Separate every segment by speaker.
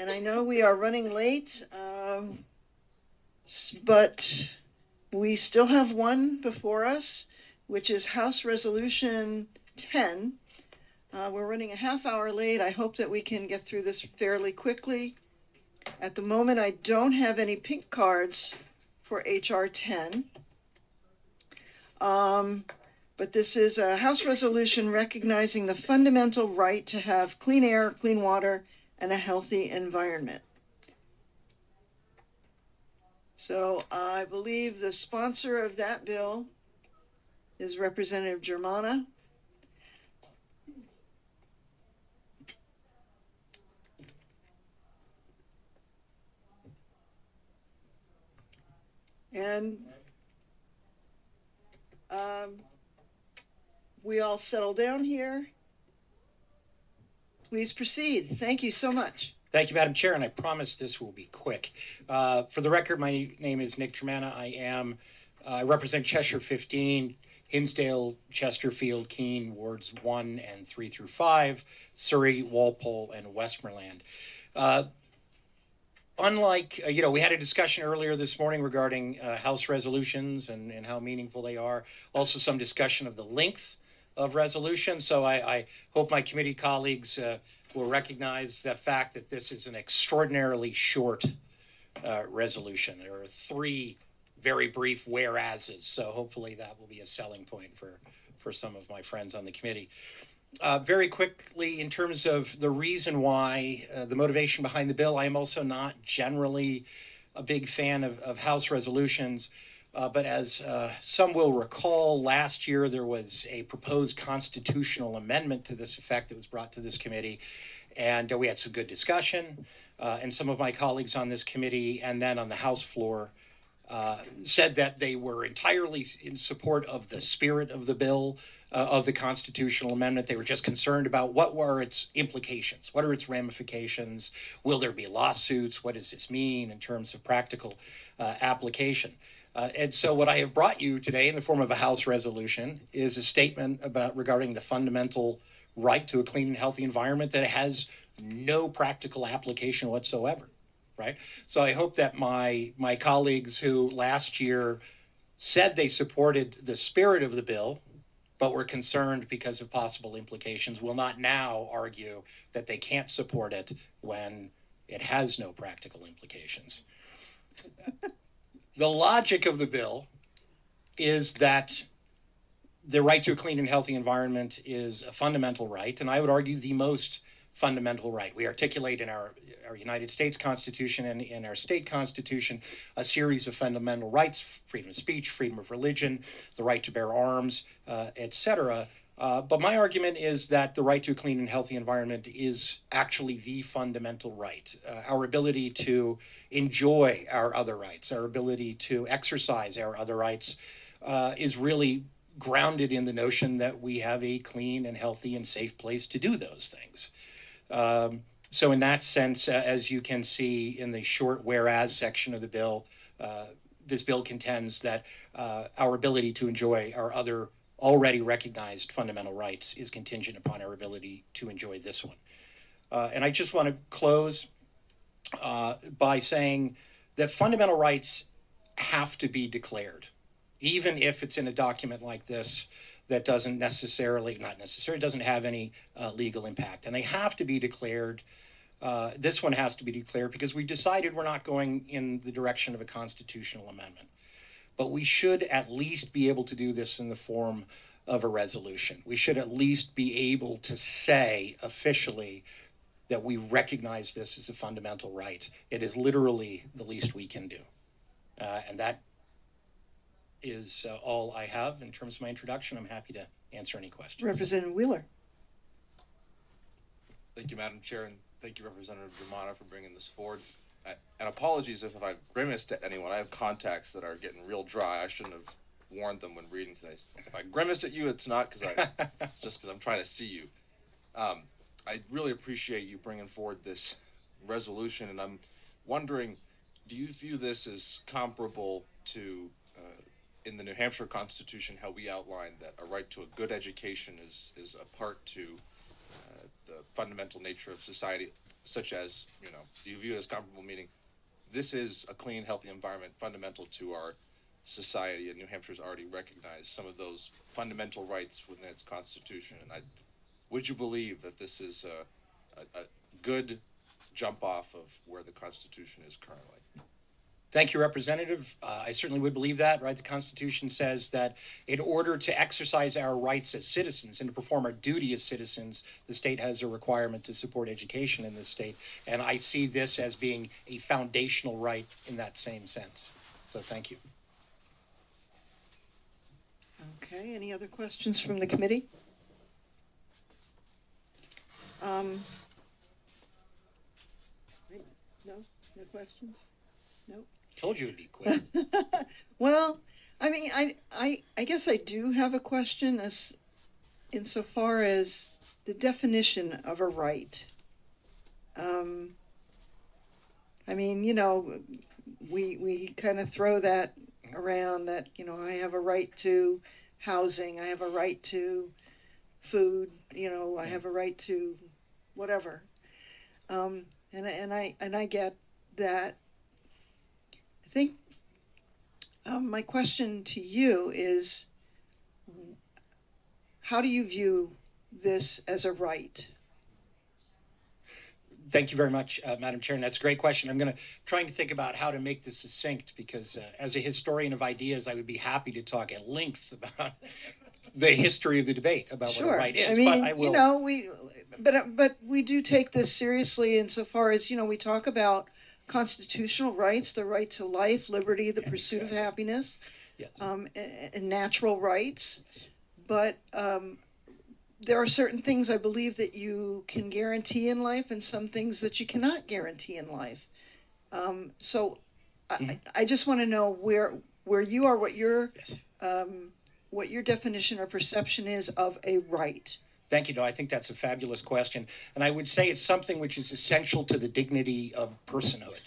Speaker 1: And I know we are running late, but we still have one before us, which is House Resolution 10. We're running a half hour late. I hope that we can get through this fairly quickly. At the moment, I don't have any pink cards for HR10. But this is a House resolution recognizing the fundamental right to have clean air, clean water, and a healthy environment. So I believe the sponsor of that bill is Representative Germana. And we all settle down here. Please proceed. Thank you so much.
Speaker 2: Thank you, Madam Chair, and I promise this will be quick. For the record, my name is Nick Germana. I represent Cheshire 15, Hinsdale, Chesterfield, Keene, wards 1 and 3 through 5, Surrey, Walpole, and Westmoreland. Unlike, we had a discussion earlier this morning regarding House resolutions and how meaningful they are. Also some discussion of the length of resolutions. So I hope my committee colleagues will recognize the fact that this is an extraordinarily short resolution. There are 3 very brief whereases. So hopefully that will be a selling point for some of my friends on the committee. Very quickly, in terms of the reason why, the motivation behind the bill, I am also not generally a big fan of House resolutions. But as some will recall, last year there was a proposed constitutional amendment to this effect that was brought to this committee. And we had some good discussion. And some of my colleagues on this committee and then on the House floor said that they were entirely in support of the spirit of the bill, of the constitutional amendment. They were just concerned about what were its implications, what are its ramifications, will there be lawsuits, what does this mean in terms of practical application. And so what I have brought you today in the form of a House resolution is a statement regarding the fundamental right to a clean and healthy environment that has no practical application whatsoever. Right? So I hope that my colleagues who last year said they supported the spirit of the bill, but were concerned because of possible implications, will not now argue that they can't support it when it has no practical implications. The logic of the bill is that the right to a clean and healthy environment is a fundamental right, and I would argue the most fundamental right. We articulate in our United States Constitution and in our state constitution a series of fundamental rights: freedom of speech, freedom of religion, the right to bear arms, etc. But my argument is that the right to a clean and healthy environment is actually the fundamental right. Our ability to enjoy our other rights, our ability to exercise our other rights is really grounded in the notion that we have a clean and healthy and safe place to do those things. So in that sense, as you can see in the short whereas section of the bill, this bill contends that our ability to enjoy our other already recognized fundamental rights is contingent upon our ability to enjoy this one. And I just want to close by saying that fundamental rights have to be declared, even if it's in a document like this that doesn't doesn't have any legal impact. And they have to be declared. This one has to be declared because we decided we're not going in the direction of a constitutional amendment. But we should at least be able to do this in the form of a resolution. We should at least be able to say officially that we recognize this as a fundamental right. It is literally the least we can do. And that is all I have in terms of my introduction. I'm happy to answer any questions.
Speaker 1: Representative Wheeler.
Speaker 3: Thank you, Madam Chair, and thank you, Representative Germana, for bringing this forward. And apologies if I've grimaced at anyone. I have contacts that are getting real dry. I shouldn't have warned them when reading today. If I grimace at you, it's not because it's just because I'm trying to see you. I really appreciate you bringing forward this resolution, and I'm wondering, do you view this as comparable to in the New Hampshire Constitution, how we outlined that a right to a good education is a part to the fundamental nature of such as, do you view it as comparable, meaning this is a clean, healthy environment fundamental to our society, and New Hampshire's already recognized some of those fundamental rights within its constitution. And would you believe that this is a good jump off of where the Constitution is currently?
Speaker 2: Thank you, Representative. I certainly would believe that, right? The Constitution says that in order to exercise our rights as citizens and to perform our duty as citizens, the state has a requirement to support education in this state. And I see this as being a foundational right in that same sense. So thank you.
Speaker 1: Okay, any other questions from the committee? No questions? No?
Speaker 2: Told you it'd be quick.
Speaker 1: Well, I mean, I guess I do have a question as insofar as the definition of a right. I mean, we kind of throw that around that, I have a right to housing, I have a right to food, I have a right to whatever. And I get that. I think my question to you is, how do you view this as a right?
Speaker 2: Thank you very much, Madam Chair, and that's a great question. I'm trying to think about how to make this succinct because as a historian of ideas, I would be happy to talk at length about the history of the debate about what a right is.
Speaker 1: I mean,
Speaker 2: but I will.
Speaker 1: but we do take this seriously insofar as, we talk about constitutional rights, the right to life, liberty, the pursuit of happiness,
Speaker 2: Yes.
Speaker 1: And natural rights.
Speaker 2: Yes.
Speaker 1: But there are certain things I believe that you can guarantee in life and some things that you cannot guarantee in life. So I just want to know where you are, what your definition or perception is of a right.
Speaker 2: Thank you. No, I think that's a fabulous question. And I would say it's something which is essential to the dignity of personhood,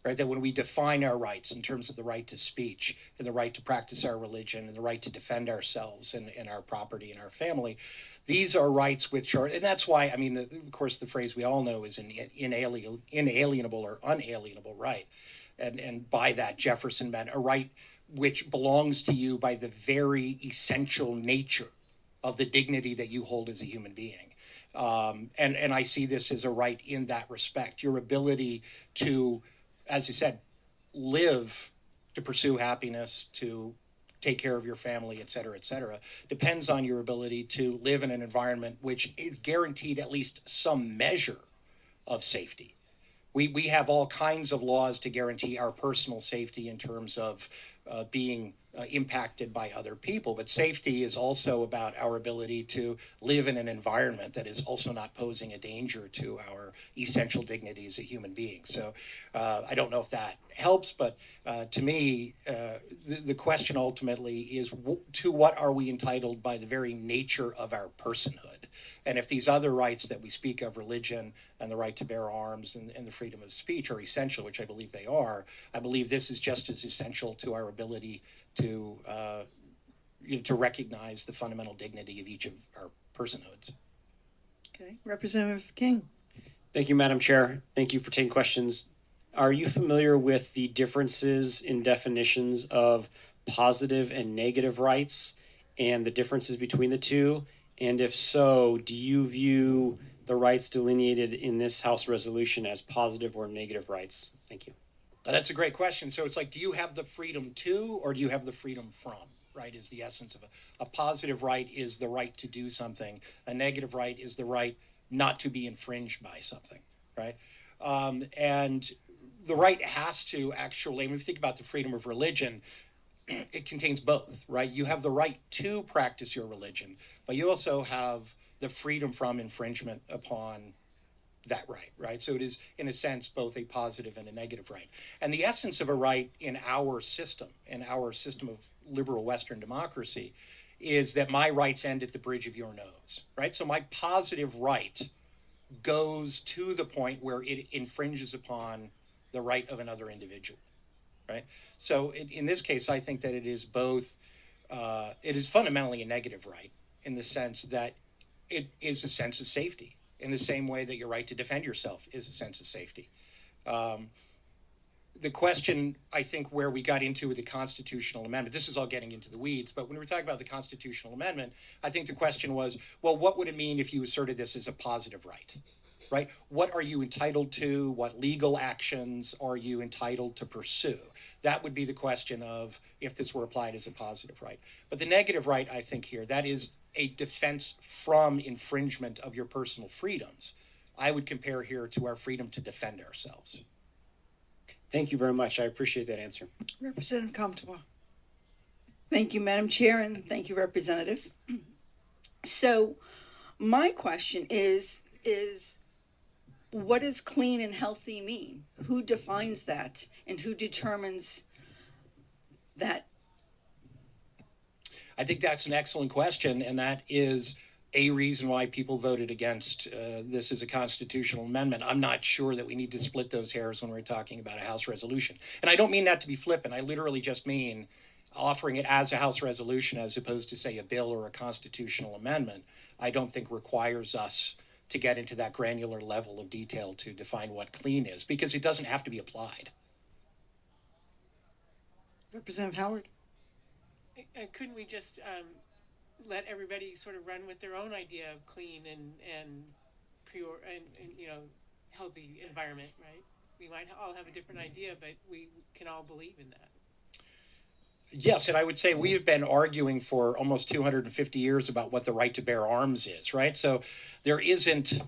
Speaker 2: right? That when we define our rights in terms of the right to speech and the right to practice our religion and the right to defend ourselves and our property and our family, these are rights which are, and that's why, I mean, of course, the phrase we all know is an inalienable or unalienable right. And by that, Jefferson meant a right which belongs to you by the very essential nature of the dignity that you hold as a human being. And I see this as a right in that respect. Your ability to, as you said, live, to pursue happiness, to take care of your family, et cetera, depends on your ability to live in an environment which is guaranteed at least some measure of safety. We have all kinds of laws to guarantee our personal safety in terms of being impacted by other people, but safety is also about our ability to live in an environment that is also not posing a danger to our essential dignity as a human being. So I don't know if that helps, but to me, the question ultimately is to what are we entitled by the very nature of our personhood? And if these other rights that we speak of, religion and the right to bear arms and the freedom of speech are essential, which I believe they are, I believe this is just as essential to our ability to recognize the fundamental dignity of each of our personhoods.
Speaker 1: Okay, Representative King.
Speaker 4: Thank you, Madam Chair. Thank you for taking questions. Are you familiar with the differences in definitions of positive and negative rights and the differences between the two? And if so, do you view the rights delineated in this House resolution as positive or negative rights? Thank you.
Speaker 2: That's a great question. So it's like, do you have the freedom to, or do you have the freedom from, right, is the essence of a positive right is the right to do something. A negative right is the right not to be infringed by something, right? And the right has to actually, when you think about the freedom of religion, it contains both, right? You have the right to practice your religion, but you also have the freedom from infringement upon that right, right? So it is, in a sense, both a positive and a negative right. And the essence of a right in our system of liberal Western democracy, is that my rights end at the bridge of your nose, right? So my positive right goes to the point where it infringes upon the right of another individual, right? So in this case, I think that it is both, it is fundamentally a negative right in the sense that it is a sense of safety. in the same way that your right to defend yourself is a sense of safety. The question, I think, where we got into with the constitutional amendment, this is all getting into the weeds, but when we're talking about the constitutional amendment, I think the question was, well, what would it mean if you asserted this as a positive right? Right? What are you entitled to? What legal actions are you entitled to pursue? That would be the question of if this were applied as a positive right. But the negative right, I think here, that is a defense from infringement of your personal freedoms. I would compare here to our freedom to defend ourselves.
Speaker 4: Thank you very much. I appreciate that answer.
Speaker 1: Representative Comtois.
Speaker 5: Thank you, Madam Chair, and thank you, Representative. So my question is what does clean and healthy mean? Who defines that, and who determines that?
Speaker 2: I think that's an excellent question, and that is a reason why people voted against this as a constitutional amendment. I'm not sure that we need to split those hairs when we're talking about a House resolution. And I don't mean that to be flippant. I literally just mean offering it as a House resolution as opposed to, say, a bill or a constitutional amendment, I don't think requires us to get into that granular level of detail to define what clean is, because it doesn't have to be applied.
Speaker 1: Representative Howard.
Speaker 6: Couldn't we just let everybody sort of run with their own idea of clean and pure and healthy environment, right? We might all have a different idea, but we can all believe in that.
Speaker 2: Yes, and I would say we have been arguing for almost 250 years about what the right to bear arms is, right? So there isn't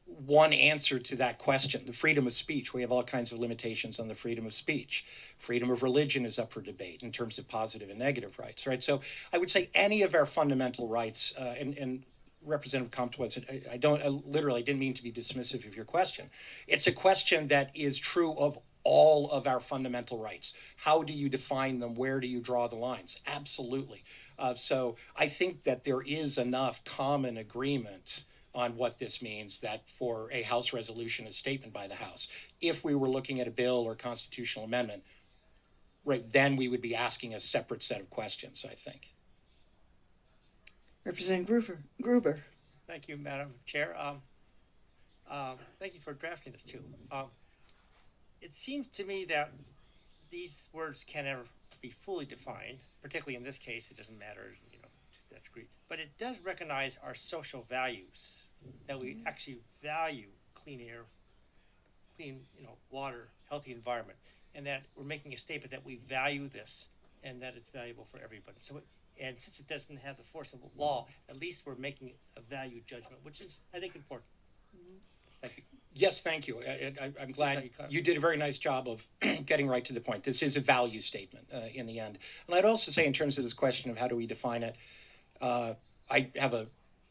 Speaker 2: one answer to that question. The freedom of speech, we have all kinds of limitations on the freedom of speech. Freedom of religion is up for debate in terms of positive and negative rights, right? So I would say any of our fundamental rights, and Representative Comtois, I literally didn't mean to be dismissive of your question. It's a question that is true of all of our fundamental rights. How do you define them? Where do you draw the lines? Absolutely. So I think that there is enough common agreement on what this means that for a House resolution, a statement by the House, if we were looking at a bill or constitutional amendment, right, then we would be asking a separate set of questions, I think.
Speaker 1: Representative Gruber.
Speaker 7: Thank you, Madam Chair. Thank you for drafting this too. It seems to me that these words can never be fully defined, particularly in this case. It doesn't matter, to that degree. But it does recognize our social values, that we actually value clean air, clean, water, healthy environment, and that we're making a statement that we value this and that it's valuable for everybody. So, and since it doesn't have the force of law, at least we're making a value judgment, which is, I think, important. Thank you.
Speaker 2: Yes, thank you. I'm glad you did a very nice job of getting right to the point. This is a value statement in the end. And I'd also say in terms of this question of how do we define it, I have a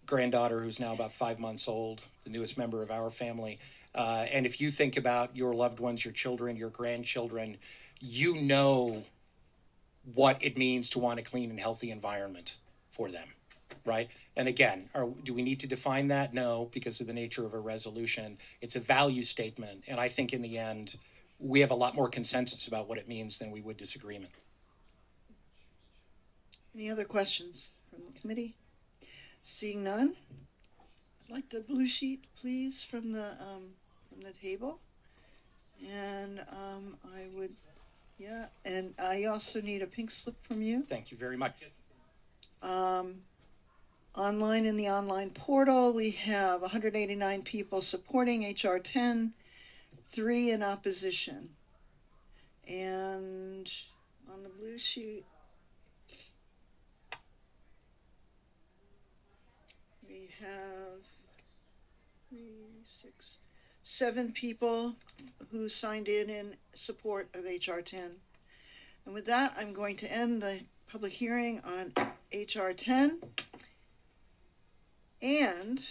Speaker 2: granddaughter who's now about 5 months old, the newest member of our family. And if you think about your loved ones, your children, your grandchildren, you know what it means to want a clean and healthy environment for them, right? And again, do we need to define that? No, because of the nature of a resolution. It's a value statement, and I think in the end, we have a lot more consensus about what it means than we would disagreement.
Speaker 1: Any other questions from the committee? Seeing none, I'd like the blue sheet, please, from the table. And I would, and I also need a pink slip from you.
Speaker 2: Thank you very much.
Speaker 1: Online in the online portal, we have 189 people supporting HR10, 3 in opposition. And on the blue sheet, we have 7 people who signed in support of HR10. And with that, I'm going to end the public hearing on HR10. And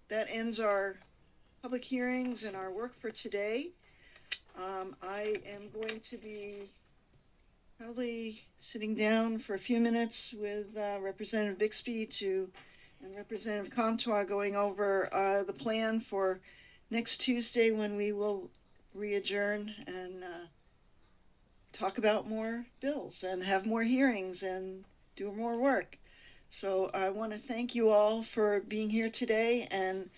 Speaker 1: that ends our public hearings and our work for today. I am going to be probably sitting down for a few minutes with Representative Bixby and Representative Comtois going over the plan for next Tuesday when we will re-adjourn and talk about more bills and have more hearings and do more work. So I want to thank you all for being here today and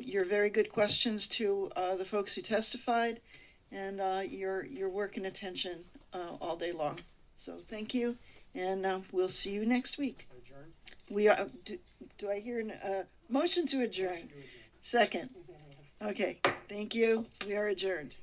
Speaker 1: your very good questions to the folks who testified and your work and attention all day long. So thank you, and we'll see you next week. We are. Do I hear a motion to adjourn? Second. Okay. Thank you. We are adjourned.